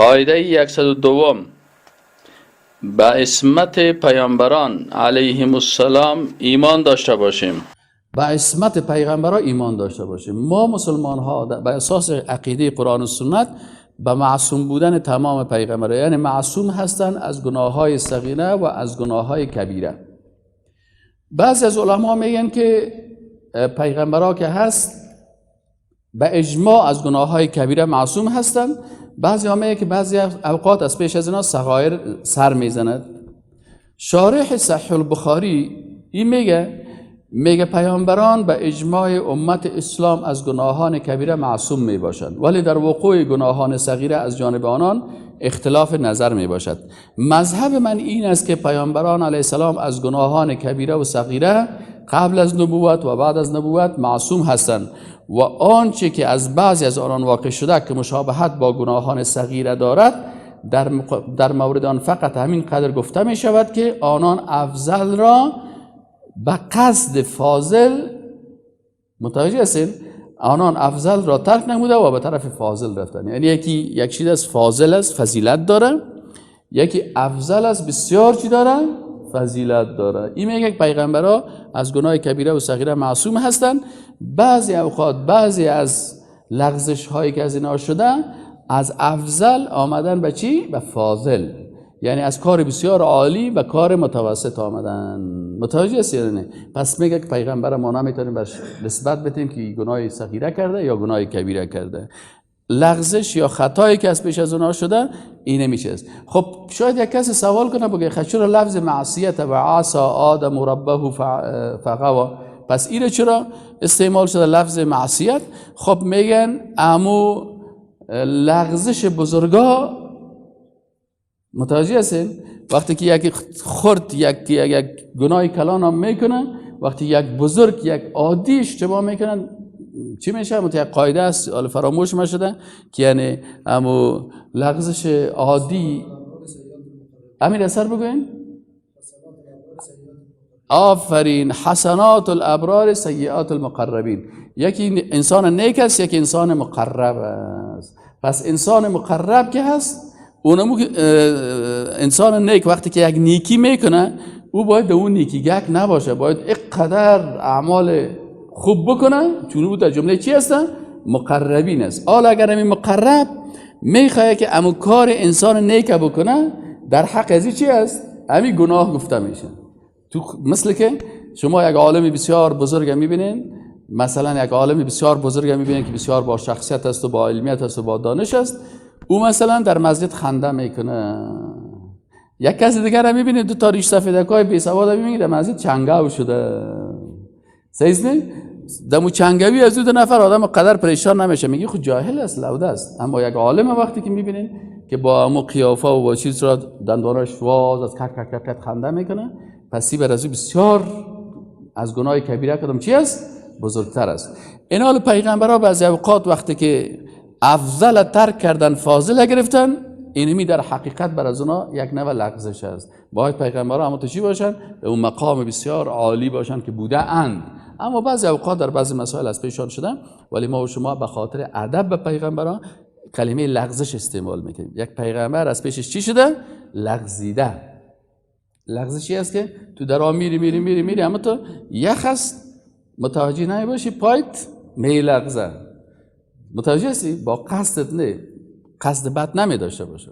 قاعده 102 به عصمت پیامبران علیهم السلام ایمان داشته باشیم. به عصمت پیغمبران ایمان داشته باشیم. ما مسلمان ها به اساس عقیده قرآن و سنت به معصوم بودن تمام پیغمبران، یعنی معصوم هستند از گناه های صغیره و از گناه های کبیره. بعضی از علما میگن که پیغمبران که هست به اجماع از گناه های کبیره معصوم هستند. بعضی ها میگن که بعضی اوقات از پیش از اینا صغایر سر میزند. شارح صحیح البخاری این میگه پیامبران به اجماع امت اسلام از گناهان کبیره معصوم می باشند، ولی در وقوع گناهان صغیره از جانب آنان اختلاف نظر می باشد. مذهب من این است که پیامبران علیه السلام از گناهان کبیره و صغیره قبل از نبوت و بعد از نبوت معصوم هستند و آنچه که از بعضی از آنان واقع شده که مشابهت با گناهان صغیره دارد در مورد آن فقط همین قدر گفته می شود که آنان افضل را به قصد فاضل، متوجه هستین؟ آنان افضل را ترک نموده و به طرف فاضل رفتن. یعنی یک چیز از فاضل است، فضیلت داره، یکی افضل است، بسیار چی داره؟ فضیلت داره. این میگه که پیغمبرها از گناه کبیره و صغیره معصوم هستند. بعضی اوقات بعضی از لغزش هایی که از اینا شده از افضل آمدن به چی؟ به فاضل، یعنی از کار بسیار عالی به کار متوسط آمدن. متوجه هستی یا نه؟ پس میگه که پیغمبر ما نمیتونیم بهش نسبت بدیم که گناه صغیره کرده یا گناه کبیره کرده. لغزش یا خطایی که از پیش از اونها شده اینه میشه. خب شاید یک کسی سوال کنه بگه چرا لفظ معصیت و عصا آدم ربه فغوا، پس اینه چرا استعمال شده لفظ معصیت؟ خب میگن امو لغزش بزرگا، متوجه هستین؟ وقتی که یک خرد یک گناه کلان هم میکنن، وقتی یک بزرگ یک عادی اشتباه میکنن چی میشه؟ یک قاعده است حالا فراموش میشده که یعنی امو لغزش عادی امیر اثر بگوین. آفرین، حسنات الابرار سیئات المقربین. یکی انسان نیک است، یکی انسان مقرب است. پس انسان مقرب که هست اونمو انسان نیک وقتی که یک نیکی میکنه او باید به اون نیکی گک نباشه، باید اقدر اعمال خوب بکنه، چون او در جمله چی هستن؟ مقربین است. حالا اگر همین مقرب میخواه که امو کار انسان نیک بکنه، در حق ازی چی هست؟ همین گناه گفته میشه. تو مثل که شما یک عالم بسیار بزرگ میبینین، مثلا یک عالم بسیار بزرگ میبینین که بسیار با شخصیت است و با علمیت است و با دانش است، او مثلا در مسجد خنده میکنه. یک کسی دیگر رو میبینید دو تا ریش سفیدکای بی سواد میبینید در مسجد چنگاو شده. صحیح نیست؟ دمو چنگاوی از دو نفر آدم قدر پریشان نمیشه، میگی خود جاهل است، لوده است. اما یک عالم وقتی که میبینید که با امو قیافه و با چیز را دندانش واز از کک کک خنده میکنه، پس بر از بسیار از گناه کبیره کدام چی است؟ بزرگتر است. این حال پیغمبرها بعضی اوقات وقتی که افضل ترک کردن فاضل گرفتن، اینمی در حقیقت بر از اونا یک نوع لغزش است. باید پیغمبرها اما تو چی باشن؟ به اون مقام بسیار عالی باشن که بوده اند. اما بعضی اوقات در بعضی مسائل از پیشان شدن، ولی ما و شما به خاطر ادب به پیغمبران کلمه لغزش استعمال میکنیم. یک پیغمبر از پیشش چی شده؟ لغزیده. لغزشی است که تو درا میری اما تو یخ است متوجه نمیباشی، پایت میلغزه. متوجه هستی؟ با قصدت نه، قصد بد نمی داشته باشه.